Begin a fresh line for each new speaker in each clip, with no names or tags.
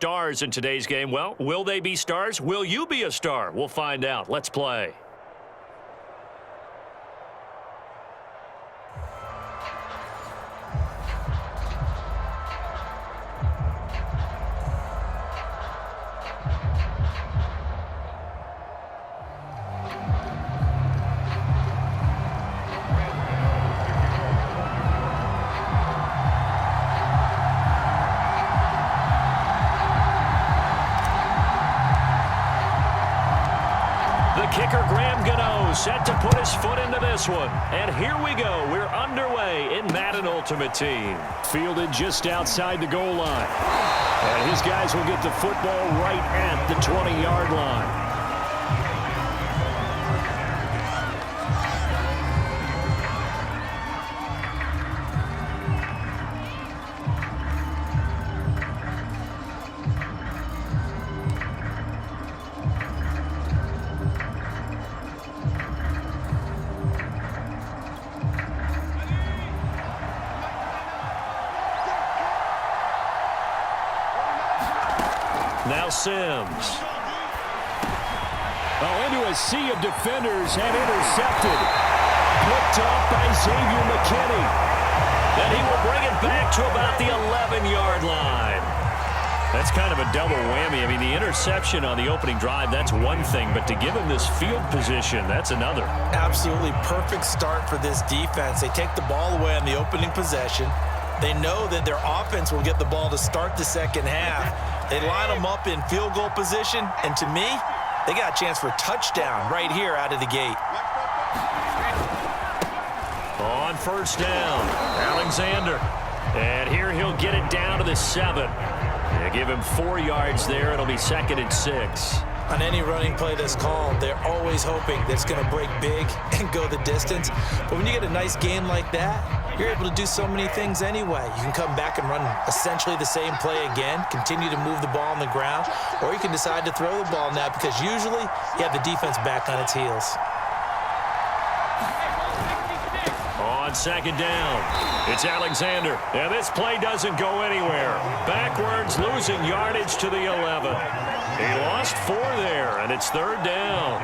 Stars in today's game. Well, will they be stars? Will you be a star? We'll find out. Let's play. Kicker Graham Gano set to put his foot into this one. And here we go. We're underway in Madden Ultimate Team.
Fielded just outside the goal line. And his guys will get the football right at the 20-yard line.
Now Sims.
Oh, into a sea of defenders and intercepted. Picked off by Xavier McKinney.
And he will bring it back to about the 11-yard line. That's kind of a double whammy. I mean, the interception on the opening drive, that's one thing. But to give him this field position, that's another.
Absolutely perfect start for this defense. They take the ball away on the opening possession. They know that their offense will get the ball to start the second half. They line them up in field goal position, and to me, they got a chance for a touchdown right here out of the gate.
On first down, Alexander. And here he'll get it down to the 7. They give him 4 yards there. It'll be 2nd and 6.
On any running play that's called, they're always hoping that it's going to break big and go the distance. But when you get a nice game like that, you're able to do so many things anyway. You can come back and run essentially the same play again, continue to move the ball on the ground, or you can decide to throw the ball now because usually you have the defense back on its heels.
On 2nd down, it's Alexander. And this play doesn't go anywhere. Backwards, losing yardage to the 11. He lost 4 there, and it's 3rd down.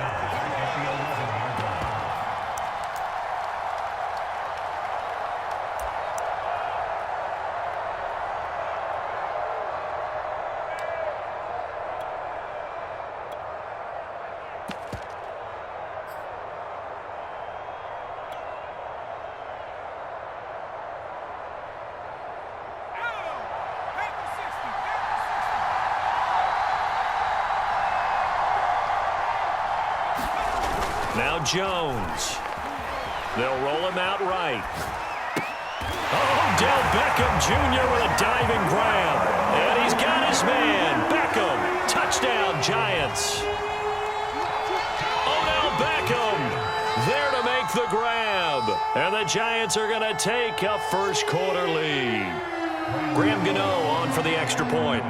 Now Jones. They'll roll him out right. Oh, Del Beckham Jr. with a diving grab. And he's got his man. Beckham. Touchdown, Giants. Odell Beckham there to make the grab. And the Giants are going to take a first quarter lead. Graham Gano on for the extra point.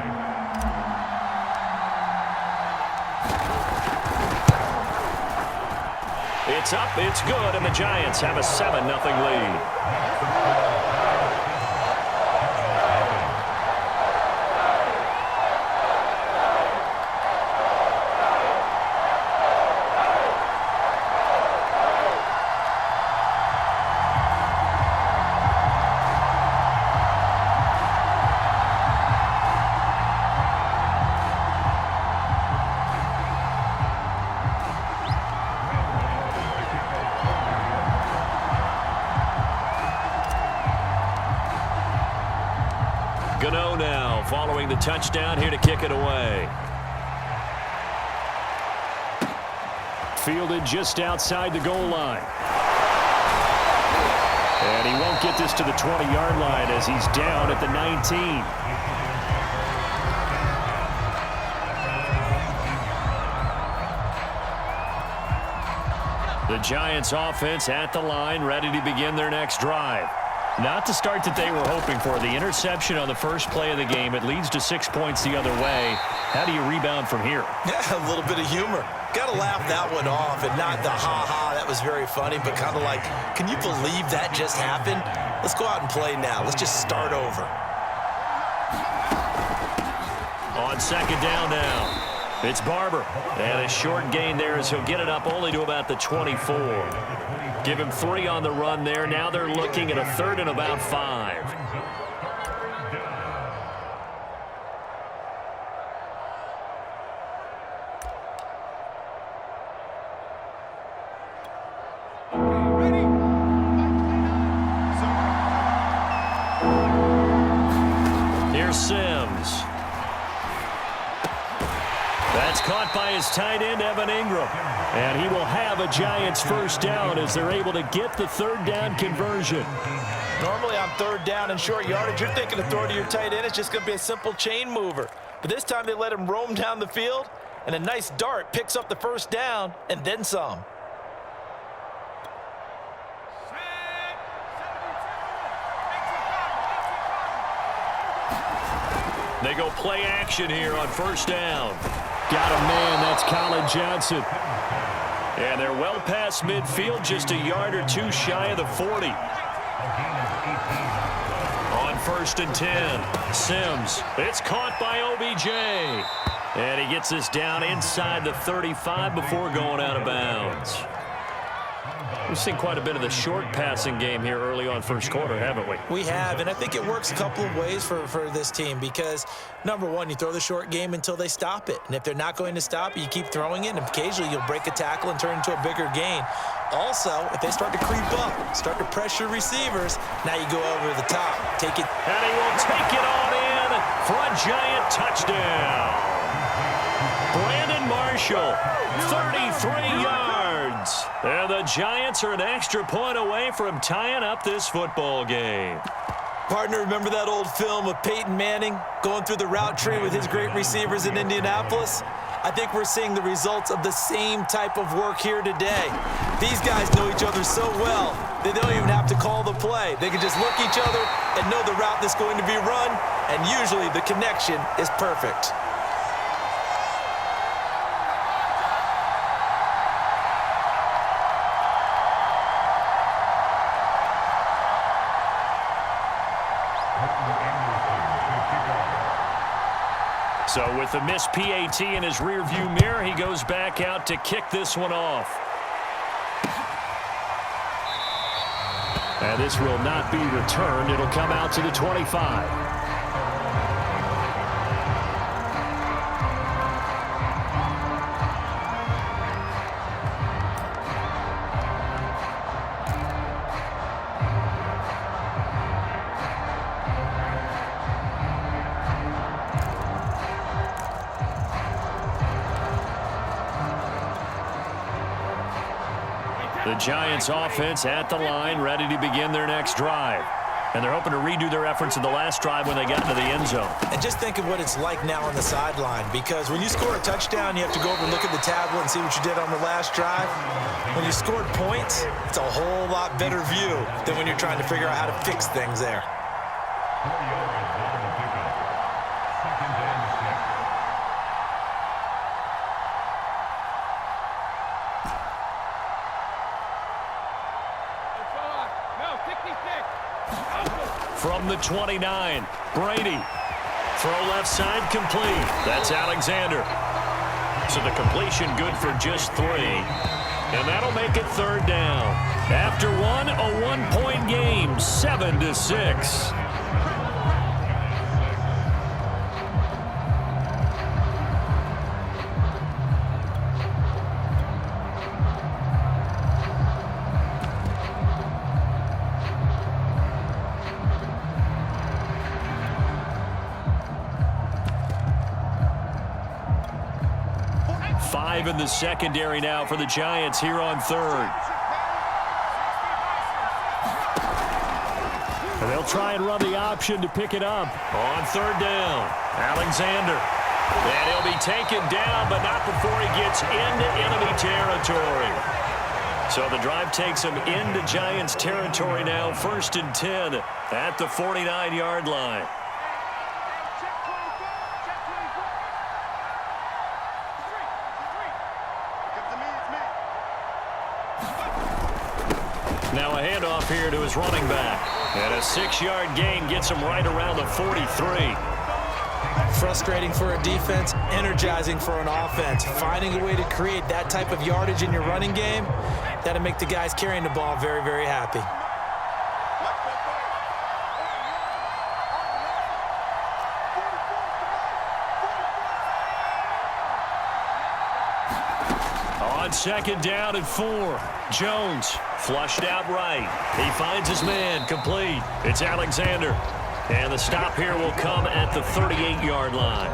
It's up, it's good, and the Giants have a 7-0 lead. Gano now following the touchdown here to kick it away.
Fielded just outside the goal line. And he won't get this to the 20-yard line as he's down at the 19. The Giants offense at the line, ready to begin their next drive. Not the start that they were hoping for. The interception on the first play of the game. It leads to 6 points the other way. How do you rebound from here?
Yeah, a little bit of humor. Got to laugh that one off and not the ha-ha. That was very funny, but kind of like, can you believe that just happened? Let's go out and play now. Let's just start over.
On second down now, it's Barber. And a short gain there as he'll get it up only to about the 24. Give him 3 on the run there. Now they're looking at a 3rd and about 5. Here's Sims. That's caught by his tight end, Evan Ingram. And he will have a Giants first down as they're able to get the 3rd down conversion.
Normally on 3rd down and short yardage, you're thinking of throwing to your tight end. It's just going to be a simple chain mover. But this time they let him roam down the field, and a nice dart picks up the first down and then some.
They go play action here on first down. Got a man, that's Colin Johnson. And they're well past midfield, just a yard or 2 shy of the 40. On 1st and 10, Sims. It's caught by OBJ. And he gets this down inside the 35 before going out of bounds. We've seen quite a bit of the short passing game here early on first quarter, haven't we?
We have, and I think it works a couple of ways for this team because, number one, you throw the short game until they stop it. And if they're not going to stop it, you keep throwing it, and occasionally you'll break a tackle and turn it into a bigger gain. Also, if they start to creep up, start to pressure receivers, now you go over the top. Take it.
And he will take it on in for a Giant touchdown. Brandon Marshall, 33 yards. And the Giants are an extra point away from tying up this football game.
Partner, remember that old film of Peyton Manning going through the route tree with his great receivers in Indianapolis? I think we're seeing the results of the same type of work here today. These guys know each other so well, they don't even have to call the play. They can just look each other and know the route that's going to be run, and usually the connection is perfect.
So with the missed PAT in his rearview mirror, he goes back out to kick this one off. And this will not be returned. It'll come out to the 25. The Giants offense at the line, ready to begin their next drive. And they're hoping to redo their efforts in the last drive when they got into the end zone.
And just think of what it's like now on the sideline, because when you score a touchdown, you have to go over and look at the tablet and see what you did on the last drive. When you scored points, it's a whole lot better view than when you're trying to figure out how to fix things there.
From the 29, Brady. Throw left side complete. That's Alexander. So the completion good for just 3. And that'll make it 3rd down. After one, a one-point game, 7-6. In the secondary now for the Giants here on 3rd. And they'll try and run the option to pick it up on 3rd down. Alexander. And he'll be taken down, but not before he gets into enemy territory. So the drive takes him into Giants territory now, 1st and 10 at the 49-yard line. Now a handoff here to his running back. And a 6-yard gain gets him right around the 43.
Frustrating for a defense, energizing for an offense. Finding a way to create that type of yardage in your running game, that'll make the guys carrying the ball very, very happy.
On second down and 4, Jones flushed out right. He finds his man, complete. It's Alexander. And the stop here will come at the 38-yard line.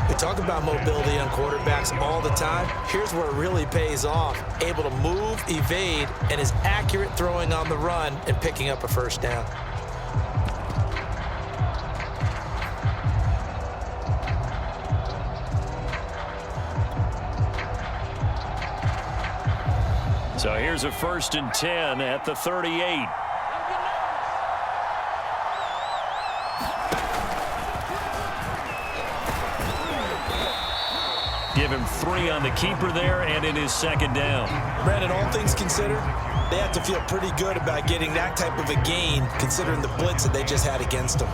We talk about mobility on quarterbacks all the time. Here's where it really pays off. Able to move, evade, and is accurate throwing on the run and picking up a first down.
So here's a 1st and 10 at the 38. Give him 3 on the keeper there, and it is second down.
Brandon, all things considered, they have to feel pretty good about getting that type of a gain, considering the blitz that they just had against them.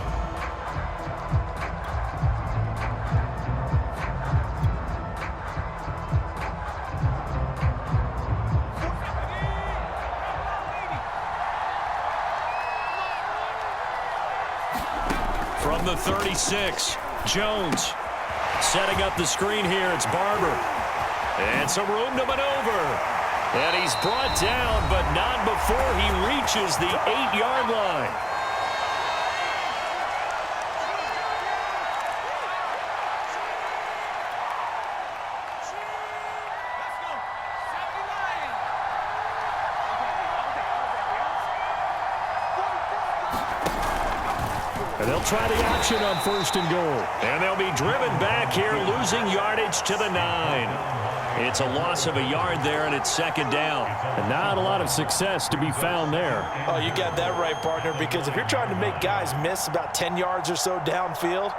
From the 36, Jones setting up the screen here. It's Barber. And some room to maneuver. And he's brought down, but not before he reaches the 8-yard line. And they'll try the option on 1st and goal. And they'll be driven back here, losing yardage to the 9. It's a loss of a yard there, and it's second down. And not a lot of success to be found there.
Oh, you got that right, partner, because if you're trying to make guys miss about 10 yards or so downfield,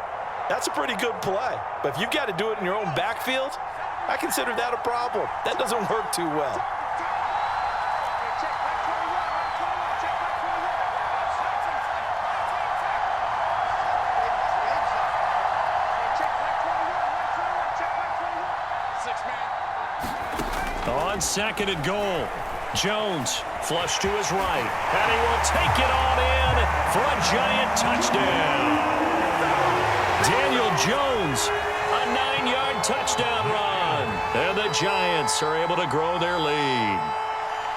that's a pretty good play. But if you've got to do it in your own backfield, I consider that a problem. That doesn't work too well.
On 2nd and goal, Jones flush to his right, and he will take it on in for a giant touchdown. Daniel Jones, a 9-yard touchdown run, and the Giants are able to grow their lead.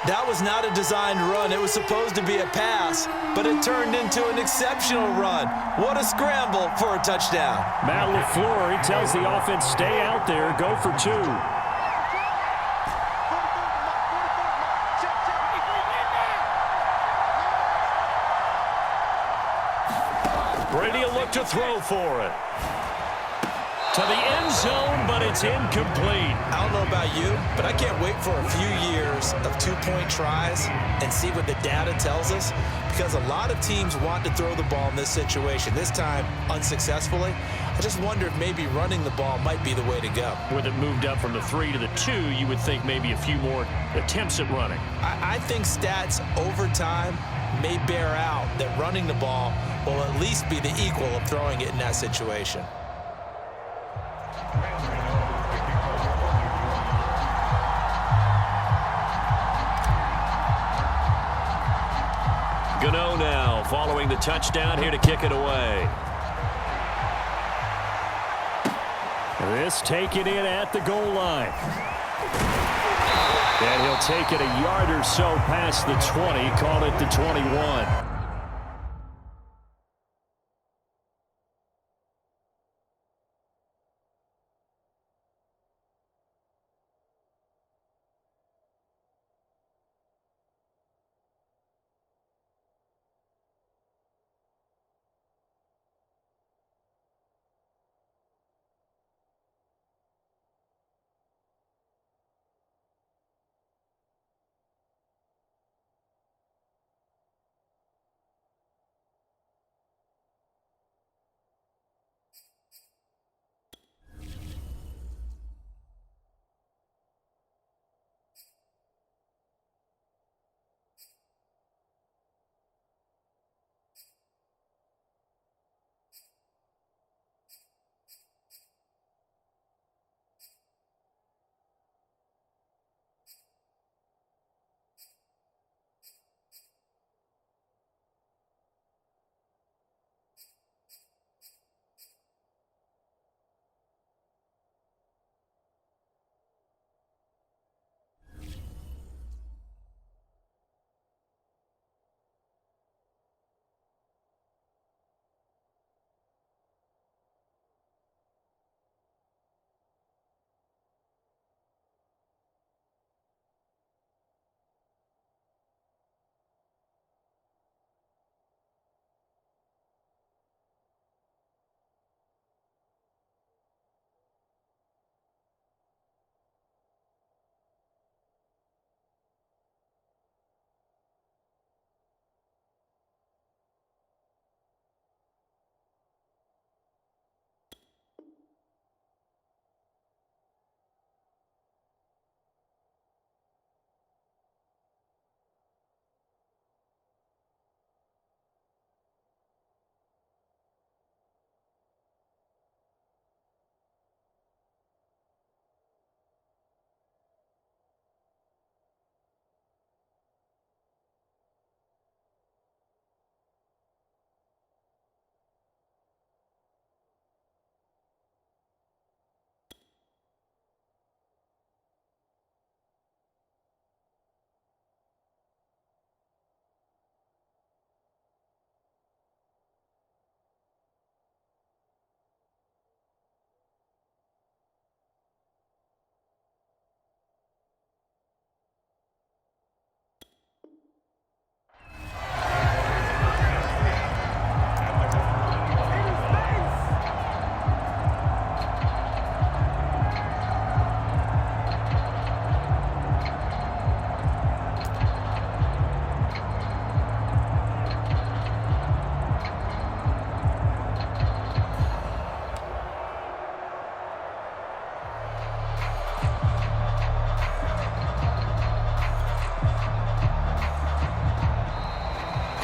That was not a designed run. It was supposed to be a pass, but it turned into an exceptional run. What a scramble for a touchdown.
Matt LaFleur, he tells the offense, stay out there, go for 2. Brady will look to throw for it. To the end zone, but it's incomplete.
I don't know about you, but I can't wait for a few years of 2-point tries and see what the data tells us, because a lot of teams want to throw the ball in this situation. This time, unsuccessfully. I just wonder if maybe running the ball might be the way to go.
With it moved up from the 3 to the 2, you would think maybe a few more attempts at running.
I think stats over time may bear out that running the ball will at least be the equal of throwing it in that situation.
Gano now following the touchdown here to kick it away. This taken in at the goal line. And he'll take it a yard or so past the 20, call it the 21.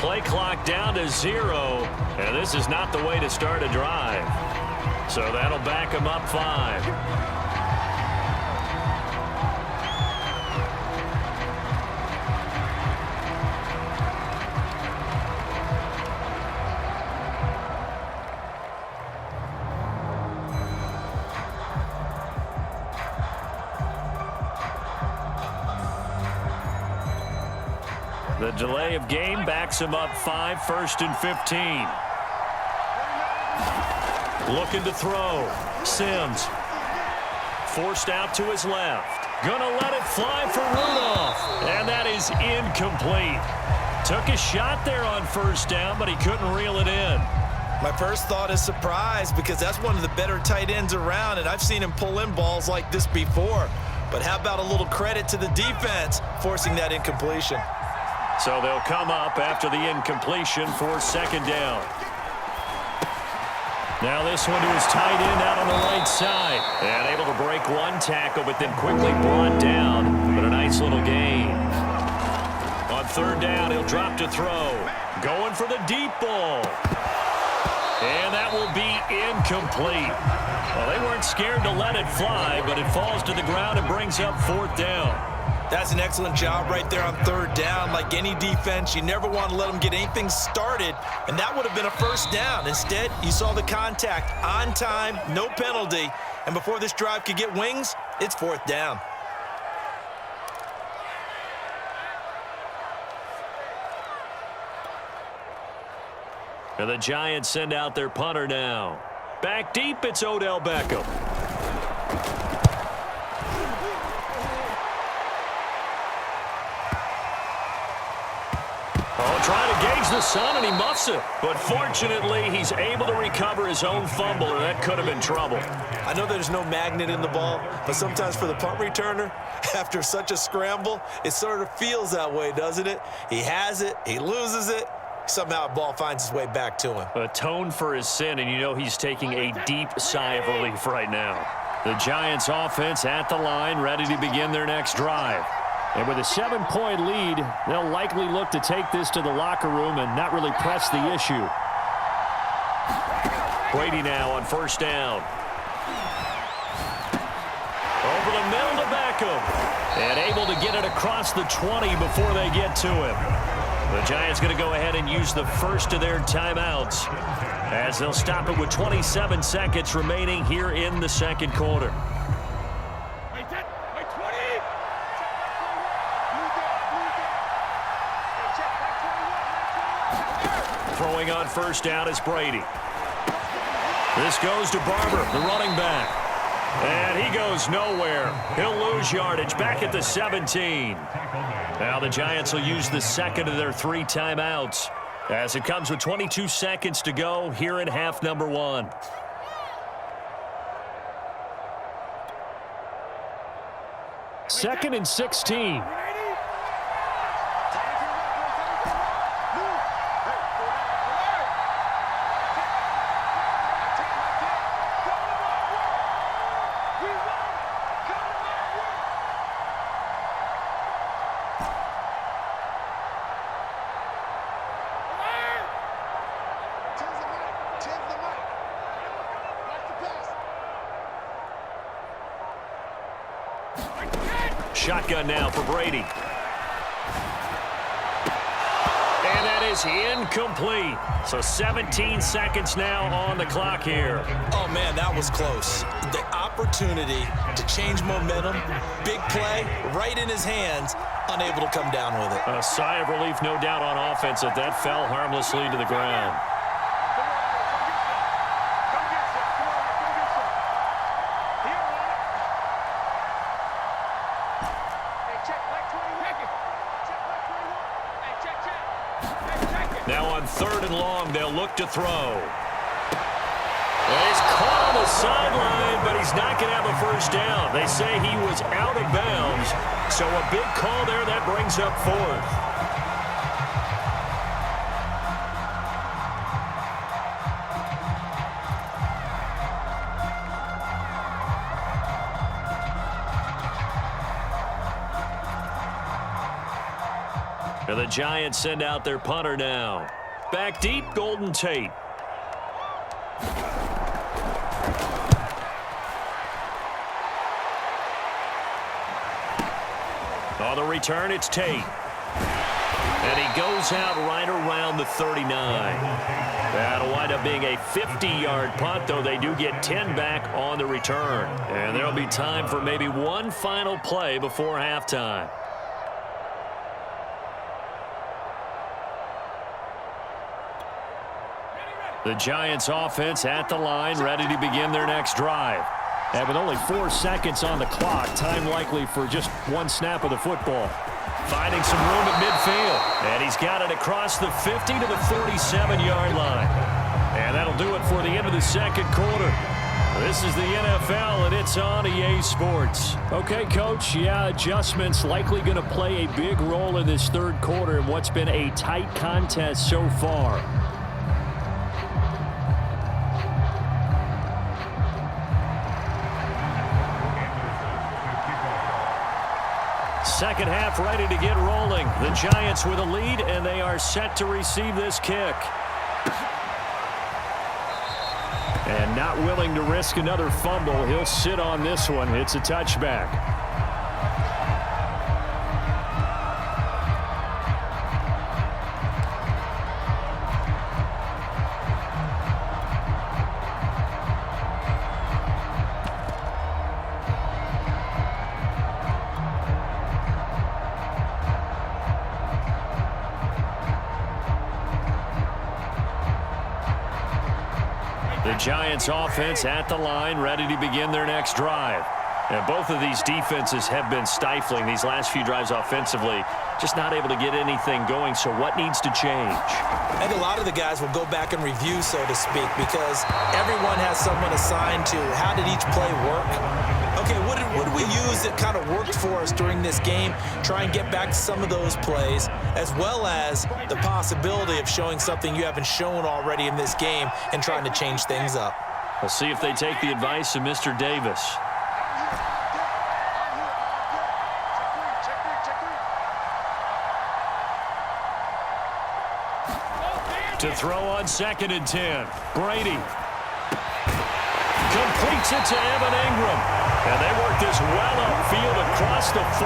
play clock down to 0, and this is not the way to start a drive. So that'll back him up 5. The delay of game backs him up 5, 1st and 15. Looking to throw. Sims. Forced out to his left. Gonna let it fly for Rudolph. And that is incomplete. Took a shot there on 1st down, but he couldn't reel it in.
My first thought is surprise, because that's one of the better tight ends around, and I've seen him pull in balls like this before. But how about a little credit to the defense forcing that incompletion?
So they'll come up after the incompletion for 2nd down. Now this one to his tight end out on the right side. And able to break one tackle, but then quickly brought down. But a nice little gain. On 3rd down, he'll drop to throw. Going for the deep ball. And that will be incomplete. Well, they weren't scared to let it fly, but it falls to the ground and brings up 4th down.
That's an excellent job right there on 3rd down. Like any defense, you never want to let them get anything started, and that would have been a 1st down. Instead, you saw the contact on time, no penalty, and before this drive could get wings, it's 4th down.
And the Giants send out their punter now. Back deep, it's Odell Beckham. Trying to gauge the sun, and he muffs it. But fortunately, he's able to recover his own fumble, or that could have been trouble.
I know there's no magnet in the ball, but sometimes for the punt returner, after such a scramble, it sort of feels that way, doesn't it? He has it, he loses it, somehow the ball finds its way back to him.
Atone for his sin, and you know he's taking a deep sigh of relief right now. The Giants offense at the line, ready to begin their next drive. And with a 7-point lead, they'll likely look to take this to the locker room and not really press the issue. Brady now on 1st down. Over the middle to Beckham. And able to get it across the 20 before they get to him. The Giants going to go ahead and use the first of their timeouts as they'll stop it with 27 seconds remaining here in the 2nd quarter. Throwing on 1st down is Brady. This goes to Barber, the running back. And he goes nowhere. He'll lose yardage back at the 17. Now the Giants will use the 2nd of their 3 timeouts as it comes with 22 seconds to go here in half number 1. Second and 16. Shotgun now for Brady. And that is incomplete. So 17 seconds now on the clock here.
Oh, man, that was close. The opportunity to change momentum, big play, right in his hands, unable to come down with it.
A sigh of relief, no doubt, on offense that fell harmlessly to the ground. Now on 3rd and long, they'll look to throw. And he's caught on the sideline, but he's not going to have a 1st down. They say he was out of bounds, so a big call there that brings up 4th.
And the Giants send out their punter now. Back deep, Golden Tate. On the return, it's Tate. And he goes out right around the 39. That'll wind up being a 50-yard punt, though they do get 10 back on the return. And there'll be time for maybe one final play before halftime. The Giants offense at the line, ready to begin their next drive. And with only 4 seconds on the clock, time likely for just one snap of the football. Finding some room at midfield. And he's got it across the 50 to the 37-yard line. And that'll do it for the end of the second quarter. This is the NFL, and it's on EA Sports. Okay, Coach, yeah, adjustments likely going to play a big role in this third quarter in what's been a tight contest so far. Second half ready to get rolling. The Giants with a lead, and they are set to receive this kick. And not willing to risk another fumble. He'll sit on this one. It's a touchback. The Giants offense at the line, ready to begin their next drive. And both of these defenses have been stifling these last few drives offensively. Just not able to get anything going, so what needs to change?
And a lot of the guys will go back and review, so to speak, because everyone has someone assigned to how did each play work. Okay, what did we use that kind of worked for us during this game? Try and get back to some of those plays, as well as the possibility of showing something you haven't shown already in this game and trying to change things up.
We'll see if they take the advice of Mr. Davis. To throw on 2nd and 10. Brady completes it to Evan Ingram. And they work this well upfield across the 45.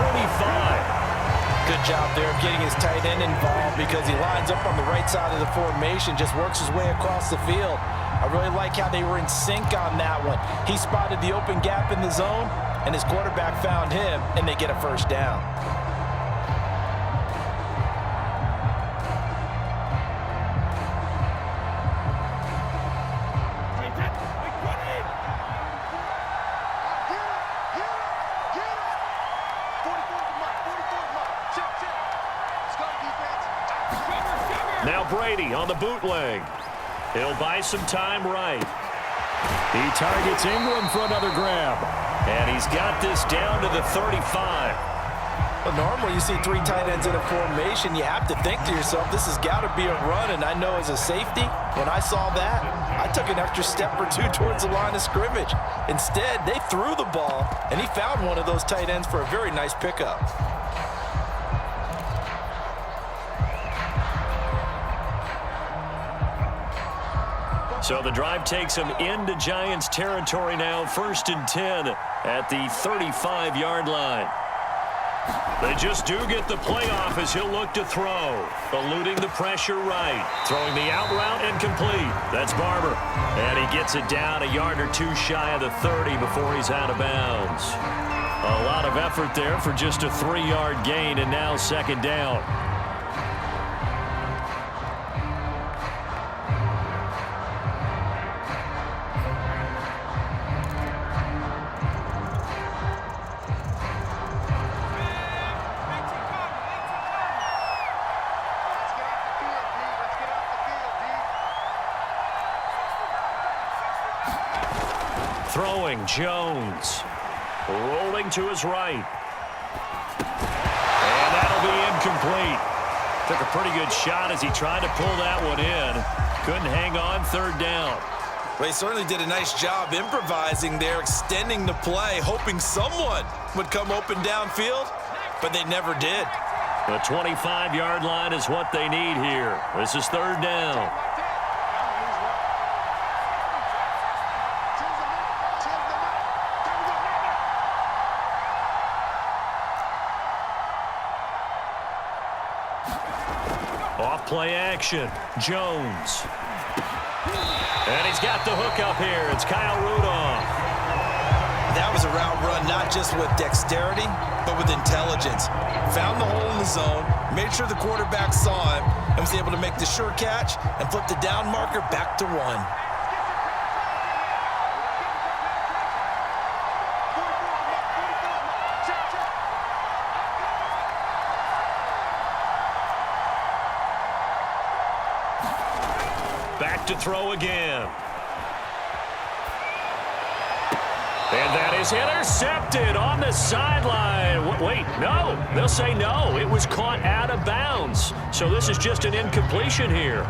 Good job there of getting his tight end involved because he lines up on the right side of the formation, just works his way across the field. I really like how they were in sync on that one. He spotted the open gap in the zone, and his quarterback found him, and they get a first down.
Now Brady on the bootleg. He'll buy some time right. He targets Ingram for another grab. And he's got this down to the 35.
Well, normally you see 3 tight ends in a formation. You have to think to yourself, this has got to be a run. And I know as a safety, when I saw that, I took an extra step or 2 towards the line of scrimmage. Instead, they threw the ball, and he found one of those tight ends for a very nice pickup.
So the drive takes him into Giants territory now, 1st and 10 at the 35-yard line. They just do get the playoff as he'll look to throw. Eluding the pressure right. Throwing the out route and complete. That's Barber. And he gets it down a yard or 2 shy of the 30 before he's out of bounds. A lot of effort there for just a 3-yard gain, and now 2nd down. Throwing, Jones. Rolling to his right. And that'll be incomplete. Took a pretty good shot as he tried to pull that one in. Couldn't hang on, 3rd down.
Well, he certainly did a nice job improvising there, extending the play, hoping someone would come open downfield, but they never did.
The 25-yard line is what they need here. This is third down. Off play action. Jones. And he's got the hook up here. It's Kyle Rudolph.
That was a route run not just with dexterity, but with intelligence. Found the hole in the zone, made sure the quarterback saw him, and was able to make the sure catch and flip the down marker back to 1.
Back to throw again. And that is intercepted on the sideline. Wait, no. They'll say no. It was caught out of bounds. So this is just an incompletion here.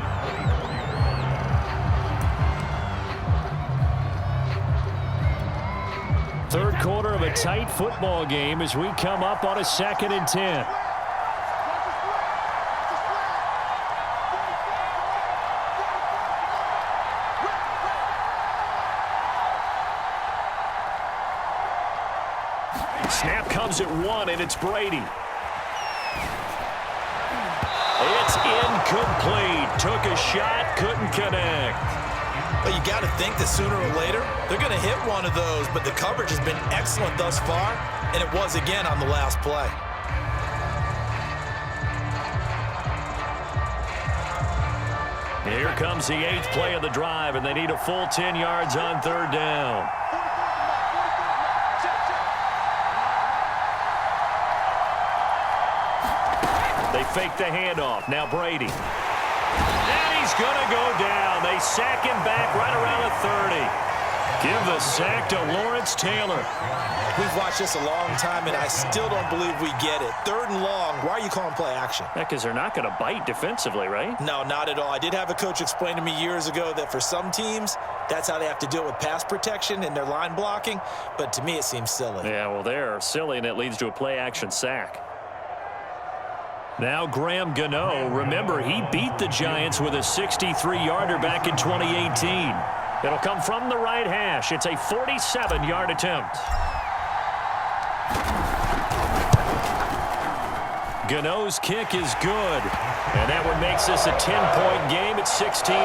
Third quarter of a tight football game as we come up on a 2nd and 10. Snap comes at 1, and it's Brady. It's incomplete. Took a shot, couldn't connect.
But you got to think that sooner or later, they're going to hit one of those, but the coverage has been excellent thus far, and it was again on the last play.
Here comes the 8th play of the drive, and they need a full 10 yards on third down. They fake the handoff. Now Brady. And he's going to go down. They sack him back right around the 30. Give the sack to Lawrence Taylor.
We've watched this a long time, and I still don't believe we get it. 3rd and long. Why are you calling play action?
Yeah, because they're not going to bite defensively, right?
No, not at all. I did have a coach explain to me years ago that for some teams, that's how they have to deal with pass protection and their line blocking. But to me, it seems silly.
Yeah, well, they're silly, and it leads to a play action sack. Now Graham Gano. Remember, he beat the Giants with a 63-yarder back in 2018. It'll come from the right hash. It's a 47-yard attempt. Gano's kick is good. And that one makes this a 10-point game at 16-6.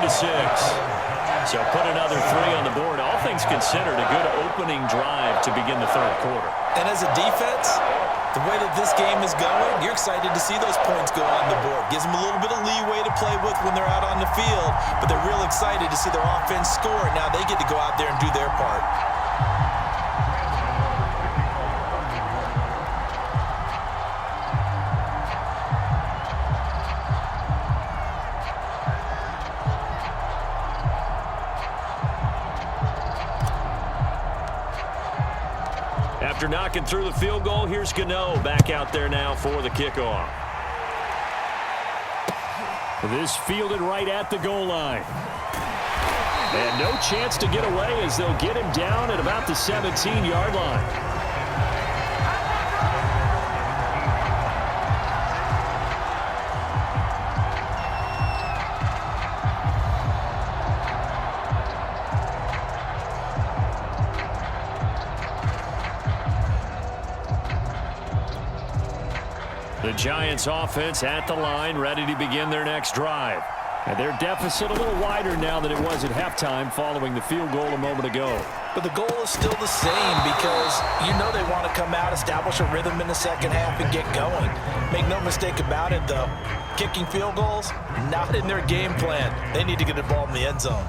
So put another 3 on the board. All things considered, a good opening drive to begin the third quarter.
And as a defense, the way that this game is going, you're excited to see those points go on the board. Gives them a little bit of leeway to play with when they're out on the field, but they're real excited to see their offense score. Now they get to go out there and do their part.
After knocking through the field goal, here's Gano back out there now for the kickoff. This fielded right at the goal line. And no chance to get away as they'll get him down at about the 17-yard line. The Giants offense at the line, ready to begin their next drive. And their deficit a little wider now than it was at halftime following the field goal a moment ago.
But the goal is still the same because you know they want to come out, establish a rhythm in the second half, and get going. Make no mistake about it, though. Kicking field goals, not in their game plan. They need to get the ball in the end zone.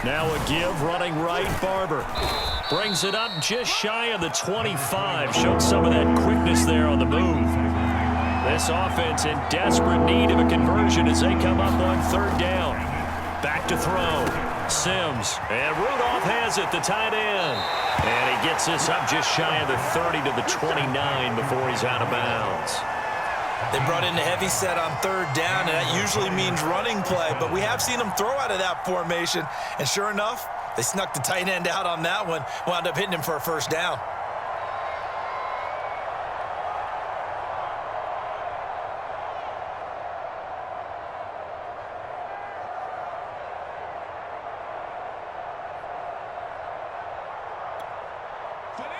Now a give, running right, Barber. Brings it up just shy of the 25. Showed some of that quickness there on the move. This offense in desperate need of a conversion as they come up on third down. Back to throw.
Sims. And Rudolph has it, the tight end. And he gets this up just shy of the 30 to the 29 before he's out of bounds.
They brought in a heavy set on third down, and that usually means running play. But we have seen them throw out of that formation. And sure enough, they snuck the tight end out on that one. Wound up hitting him for a first down.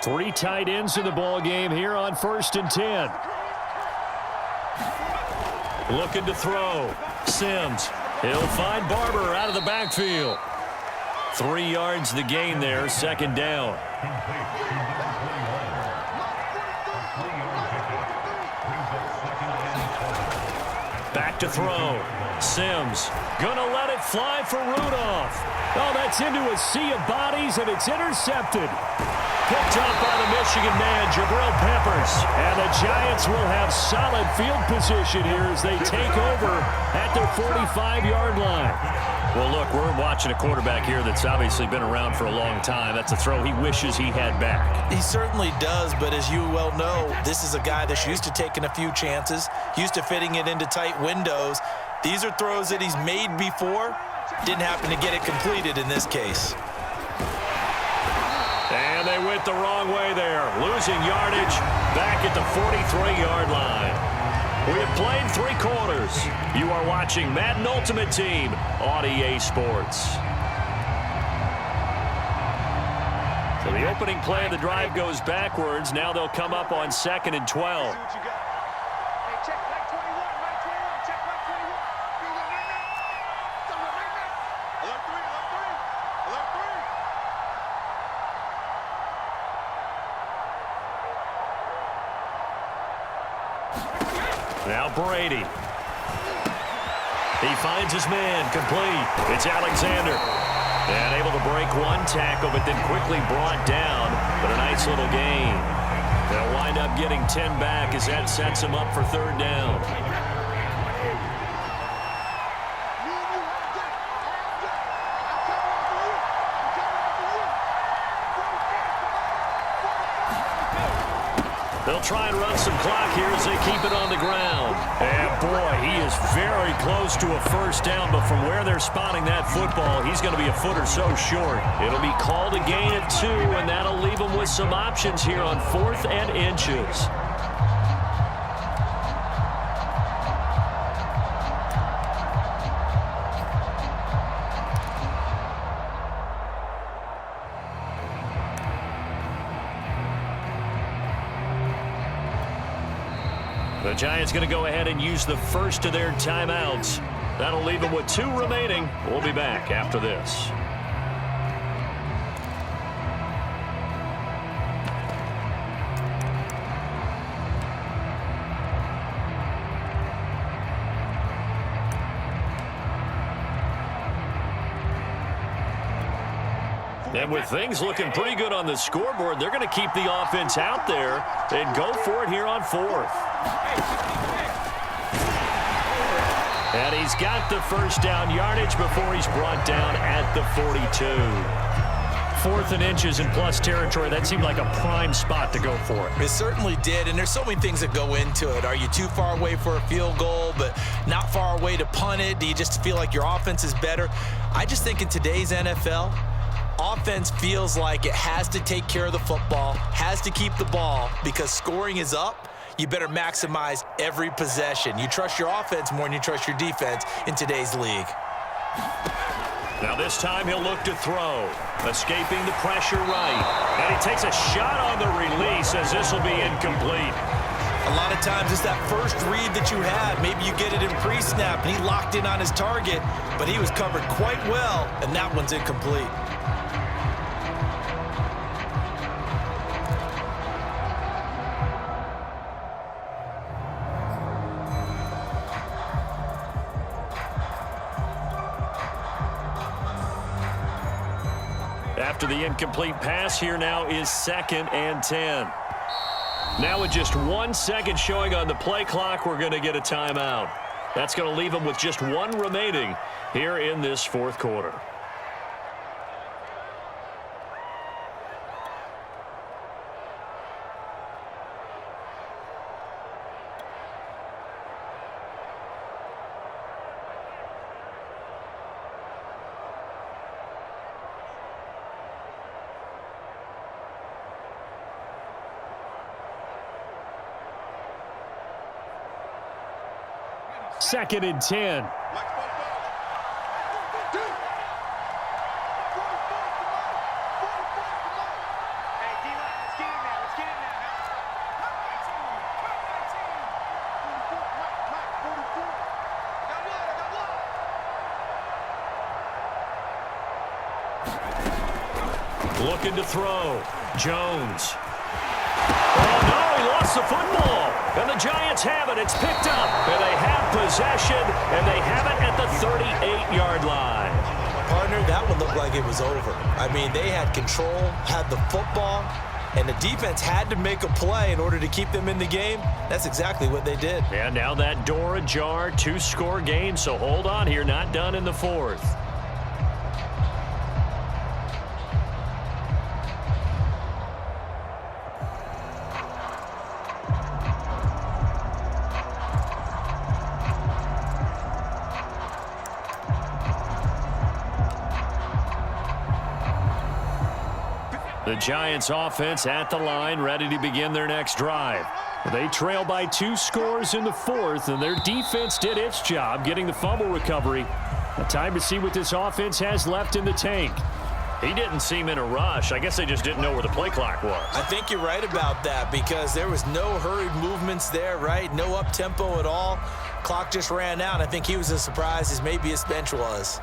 Three tight ends in the ball game here on 1st and 10. Looking to throw. Sims. He'll find Barber out of the backfield. 3 yards the gain there, 2nd down. Back to throw. Sims gonna let it fly for Rudolph. Oh, that's into a sea of bodies, and it's intercepted. Picked up by the Michigan man, Jabril Peppers. And the Giants will have solid field position here as they take over at their 45-yard line. Well, look, we're watching a quarterback here that's obviously been around for a long time. That's a throw he wishes he had back.
He certainly does, but as you well know, this is a guy that's used to taking a few chances, used to fitting it into tight windows. These are throws that he's made before. Didn't happen to get it completed in this case.
And they went the wrong way there, losing yardage back at the 43-yard line. We have played 3 quarters. You are watching Madden Ultimate Team on EA Sports. So the opening play of the drive goes backwards. Now they'll come up on 2nd and 12. Now Brady. He finds his man, complete. It's Alexander. And able to break 1 tackle, but then quickly brought down. But a nice little gain. They'll wind up getting 10 back as that sets him up for 3rd down. They'll try and run some clock here as they keep it on the ground. And, boy, he is very close to a first down, but from where they're spotting that football, he's going to be a foot or so short. It'll be called a gain of 2, and that'll leave him with some options here on 4th and inches. The Giants going to go ahead and use the first of their timeouts. That'll leave them with 2 remaining. We'll be back after this. And with things looking pretty good on the scoreboard, they're going to keep the offense out there and go for it here on 4th. And he's got the first down yardage before he's brought down at the 42. 4th and inches in plus territory, that seemed like a prime spot to go for it.
It certainly did, and there's so many things that go into it. Are you too far away for a field goal, but not far away to punt it? Do you just feel like your offense is better? I just think in today's NFL, offense feels like it has to take care of the football, has to keep the ball, because scoring is up. You better maximize every possession. You trust your offense more than you trust your defense in today's league.
Now this time he'll look to throw, escaping the pressure right. And he takes a shot on the release as this will be incomplete.
A lot of times it's that first read that you had. Maybe you get it in pre-snap, and he locked in on his target, but he was covered quite well, and that one's incomplete.
After the incomplete pass, here now is 2nd and 10. Now with just 1 second showing on the play clock, we're going to get a timeout. That's going to leave them with just 1 remaining here in this 4th quarter.
2nd and 10.
Looking to throw. Jones. Oh, no, he lost the football. And the Giants have it. It's picked up. And they have possession, and they have it at the 38-yard line.
Partner, that one looked like it was over. I mean, they had control, had the football, and the defense had to make a play in order to keep them in the game. That's exactly what they did.
And now that door ajar, 2-score game, so hold on here. Not done in the 4th. The Giants offense at the line, ready to begin their next drive. They trail by 2 scores in the 4th, and their defense did its job getting the fumble recovery. Now, time to see what this offense has left in the tank. He didn't seem in a rush. I guess they just didn't know where the play clock was.
I think you're right about that because there was no hurried movements there, right? No up-tempo at all. Clock just ran out. I think he was as surprised as maybe his bench was.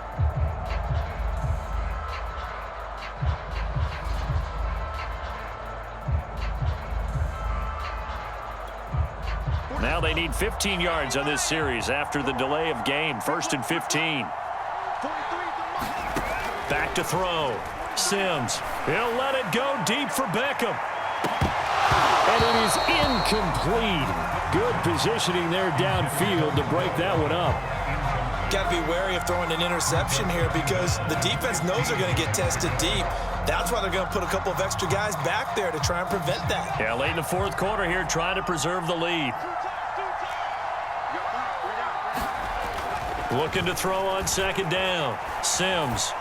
Now they need 15 yards on this series after the delay of game. 1st and 15. Back to throw. Sims. He'll let it go deep for Beckham.
And it is incomplete. Good positioning there downfield to break that one up.
Got to be wary of throwing an interception here because the defense knows they're going to get tested deep. That's why they're going to put a couple of extra guys back there to try and prevent that.
Yeah, late in the 4th quarter here, trying to preserve the lead. Looking to throw on 2nd down. Sims.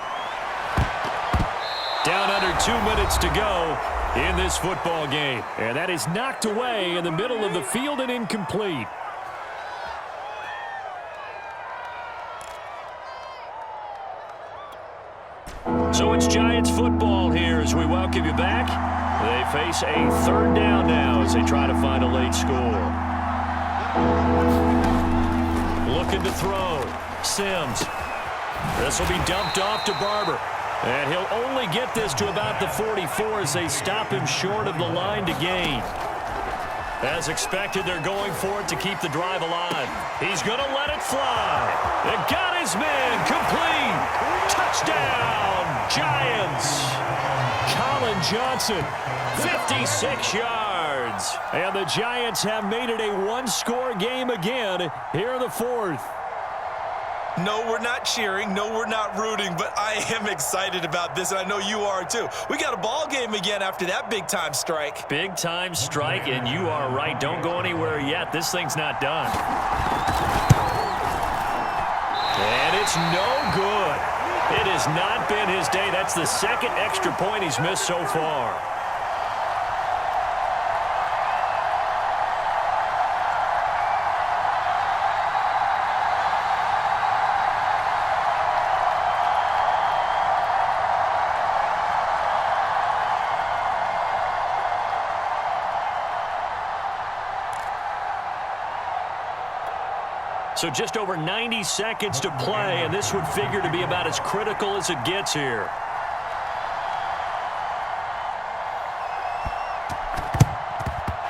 Down under 2 minutes to go in this football game.
And that is knocked away in the middle of the field and incomplete.
So it's Giants football here as we welcome you back. They face a 3rd down now as they try to find a late score. Looking to throw. Sims. This will be dumped off to Barber. And he'll only get this to about the 44 as they stop him short of the line to gain. As expected, they're going for it to keep the drive alive. He's going to let it fly. And got his man complete. Touchdown, Giants.
Colin Johnson.
56 yards.
And the Giants have made it a 1-score game again here in the 4th.
No, we're not cheering. No, we're not rooting, but I am excited about this, and I know you are too. We got a ball game again after that big-time strike.
Big-time strike, and you are right. Don't go anywhere yet. This thing's not done. And it's no good. It has not been his day. That's the 2nd extra point he's missed so far. So just over 90 seconds to play, and this would figure to be about as critical as it gets here.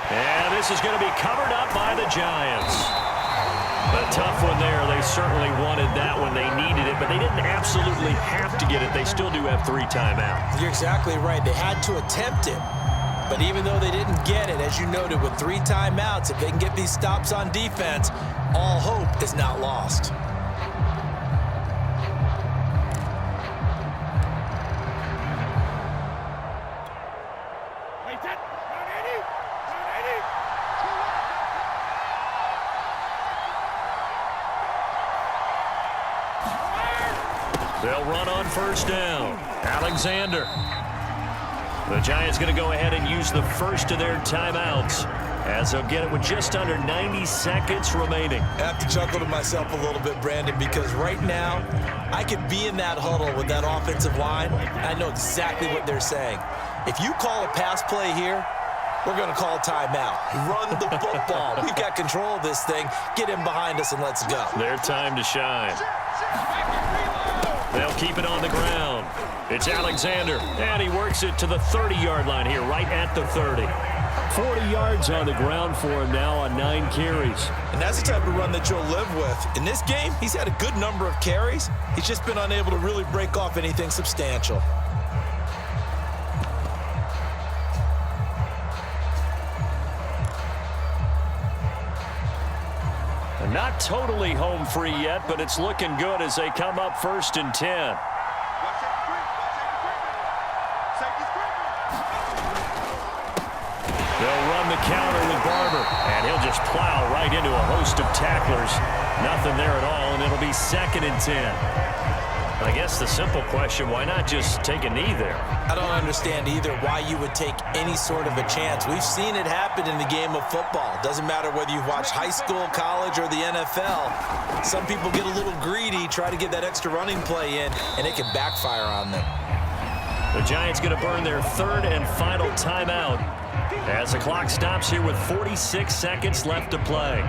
And this is going to be covered up by the Giants. A tough one there. They certainly wanted that one. They needed it, but they didn't absolutely have to get it. They still do have 3 timeouts.
You're exactly right. They had to attempt it. But even though they didn't get it, as you noted, with 3 timeouts, if they can get these stops on defense, all hope is not lost.
They'll run on 1st down. Alexander. The Giants going to go ahead and use the first of their timeouts
as they'll get it with just under 90 seconds remaining.
I have to chuckle to myself a little bit, Brandon, because right now I could be in that huddle with that offensive line. I know exactly what they're saying. If you call a pass play here, we're going to call a timeout. Run the football. We've got control of this thing. Get him behind us and let's go.
Their time to shine. They'll keep it on the ground. It's Alexander, and he works it to the 30-yard line here, right at the 30. 40 yards on the ground for him now on 9 carries.
And that's the type of run that you'll live with. In this game, he's had a good number of carries. He's just been unable to really break off anything substantial.
Not totally home free yet, but it's looking good as they come up 1st and 10. They'll run the counter with Barber, and he'll just plow right into a host of tacklers. Nothing there at all, and it'll be 2nd and 10. I guess the simple question, why not just take a knee there?
I don't understand either why you would take any sort of a chance. We've seen it happen in the game of football. Doesn't matter whether you've watched high school, college, or the NFL. Some people get a little greedy, try to get that extra running play in, and it can backfire on them.
The Giants going to burn their 3rd and final timeout as the clock stops here with 46 seconds left to play.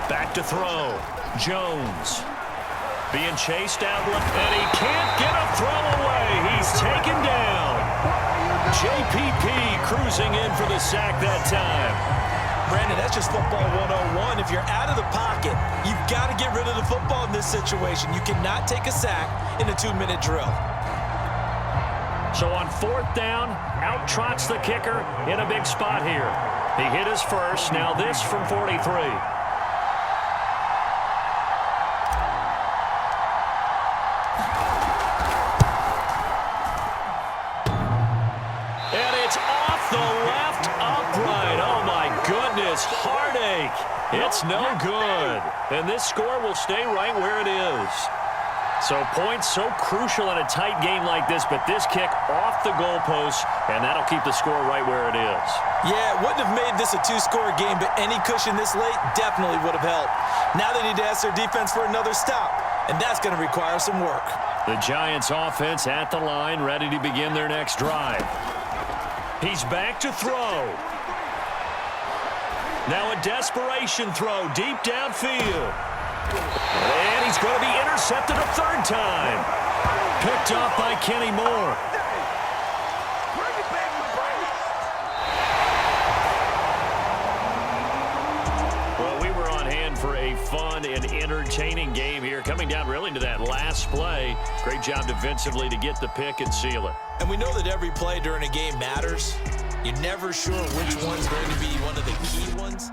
Back to throw. Jones being chased out left, and he can't get a throw away. He's taken down. JPP cruising in for the sack that time.
Brandon, that's just football 101. If you're out of the pocket, you've got to get rid of the football in this situation. You cannot take a sack in a 2-minute drill.
So on 4th down, out trots the kicker in a big spot here. He hit his first. Now this from 43. Heartache. It's no good. And this score will stay right where it is. So points so crucial in a tight game like this, but this kick off the goalpost, and that'll keep the score right where it is.
Yeah, it wouldn't have made this a 2-score game, but any cushion this late definitely would have helped. Now they need to ask their defense for another stop, and that's going to require some work.
The Giants offense at the line, ready to begin their next drive. He's back to throw. Now a desperation throw deep downfield. And he's going to be intercepted a 3rd time. Picked off by Kenny Moore. Well, we were on hand for a fun and entertaining game here. Coming down really to that last play. Great job defensively to get the pick and seal it.
And we know that every play during a game matters. You're never sure which one's going to be one of the key ones.